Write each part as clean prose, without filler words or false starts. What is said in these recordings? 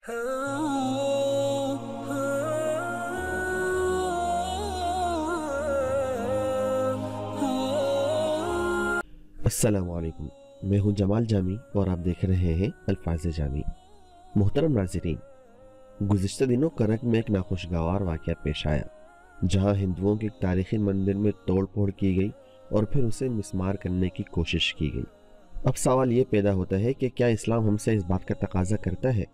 السلام علیکم، میں ہوں جمال جامی اور آپ دیکھ رہے ہیں الفاظ جامی۔ محترم ناظرین، گزشتہ دنوں کرک میں ایک ناخوشگوار واقعہ پیش آیا جہاں ہندوؤں کے ایک تاریخی مندر میں توڑ پھوڑ کی گئی اور پھر اسے مسمار کرنے کی کوشش کی گئی۔ اب سوال یہ پیدا ہوتا ہے کہ کیا اسلام ہم سے اس بات کا تقاضا کرتا ہے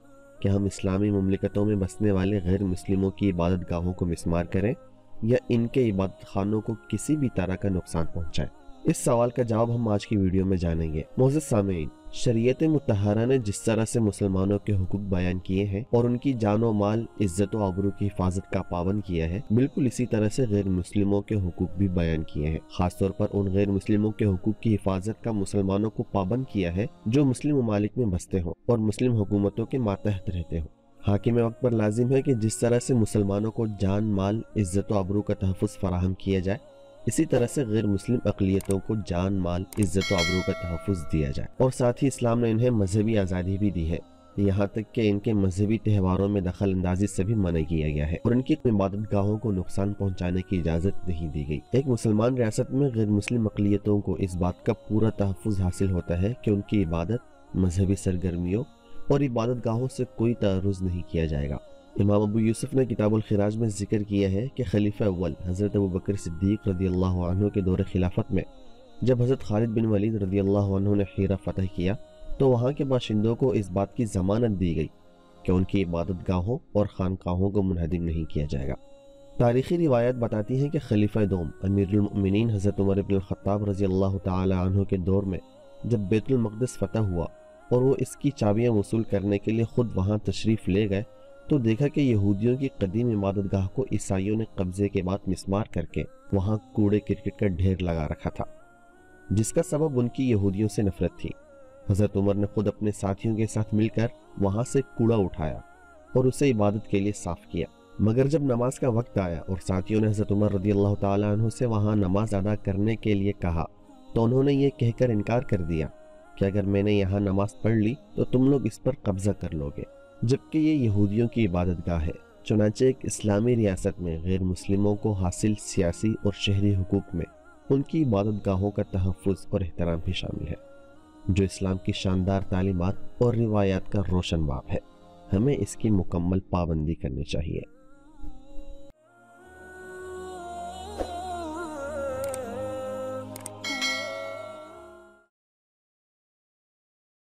کہ ہم اسلامی مملکتوں میں بسنے والے غیر مسلموں کی عبادت گاہوں کو مسمار کریں یا ان کے عبادت خانوں کو کسی بھی طرح کا نقصان پہنچائیں؟ اس سوال کا جواب ہم آج کی ویڈیو میں جانیں گے۔ معزز سامعین، شریعت مطہرہ نے جس طرح سے مسلمانوں کے حقوق بیان کیے ہیں اور ان کی جان و مال، عزت و آبرو کی حفاظت کا پابند کیا ہے، بالکل اسی طرح سے غیر مسلموں کے حقوق بھی بیان کیے ہیں۔ خاص طور پر ان غیر مسلموں کے حقوق کی حفاظت کا مسلمانوں کو پابند کیا ہے جو مسلم ممالک میں بستے ہوں اور مسلم حکومتوں کے ماتحت رہتے ہوں۔ حاکم وقت پر لازم ہے کہ جس طرح سے مسلمانوں کو جان، مال، عزت و آبرو کا تحفظ فراہم کیا جائے، اسی طرح سے غیر مسلم اقلیتوں کو جان، مال، عزت و آبرو کا تحفظ دیا جائے، اور ساتھ ہی اسلام نے انہیں مذہبی آزادی بھی دی ہے، یہاں تک کہ ان کے مذہبی تہواروں میں دخل اندازی سے بھی منع کیا گیا ہے اور ان کی عبادت گاہوں کو نقصان پہنچانے کی اجازت نہیں دی گئی۔ ایک مسلمان ریاست میں غیر مسلم اقلیتوں کو اس بات کا پورا تحفظ حاصل ہوتا ہے کہ ان کی عبادت، مذہبی سرگرمیوں اور عبادت گاہوں سے کوئی تعرض نہیں کیا جائے گا۔ امام ابو یوسف نے کتاب الخراج میں ذکر کیا ہے کہ خلیفہ اول حضرت ابوبکر صدیق رضی اللہ عنہ کے دور خلافت میں جب حضرت خالد بن ولید رضی اللہ عنہ نے حیرہ فتح کیا تو وہاں کے باشندوں کو اس بات کی ضمانت دی گئی کہ ان کی عبادت گاہوں اور خانقاہوں کو منہدم نہیں کیا جائے گا۔ تاریخی روایات بتاتی ہیں کہ خلیفہ دوم امیر المؤمنین حضرت عمر بن الخطاب رضی اللہ تعالی عنہ کے دور میں جب بیت المقدس فتح ہوا اور وہ اس کی چابیاں وصول کرنے کے لیے خود وہاں تشریف لے گئے تو دیکھا کہ یہودیوں کی قدیم عبادت گاہ کو عیسائیوں نے قبضے کے بعد مسمار کر کے وہاں کوڑے کرکٹ کا ڈھیر لگا رکھا تھا، جس کا سبب ان کی یہودیوں سے نفرت تھی۔ حضرت عمر نے خود اپنے ساتھیوں کے ساتھ مل کر وہاں سے کوڑا اٹھایا اور اسے عبادت کے لیے صاف کیا، مگر جب نماز کا وقت آیا اور ساتھیوں نے حضرت عمر رضی اللہ تعالی عنہ سے وہاں نماز ادا کرنے کے لیے کہا تو انہوں نے یہ کہہ کر انکار کر دیا کہ اگر میں نے یہاں نماز پڑھ لی تو تم لوگ اس پر قبضہ کر لو گے، جبکہ یہ یہودیوں کی عبادت گاہ ہے۔ چنانچہ ایک اسلامی ریاست میں غیر مسلموں کو حاصل سیاسی اور شہری حقوق میں ان کی عبادت گاہوں کا تحفظ اور احترام بھی شامل ہے، جو اسلام کی شاندار تعلیمات اور روایات کا روشن باب ہے۔ ہمیں اس کی مکمل پابندی کرنی چاہیے۔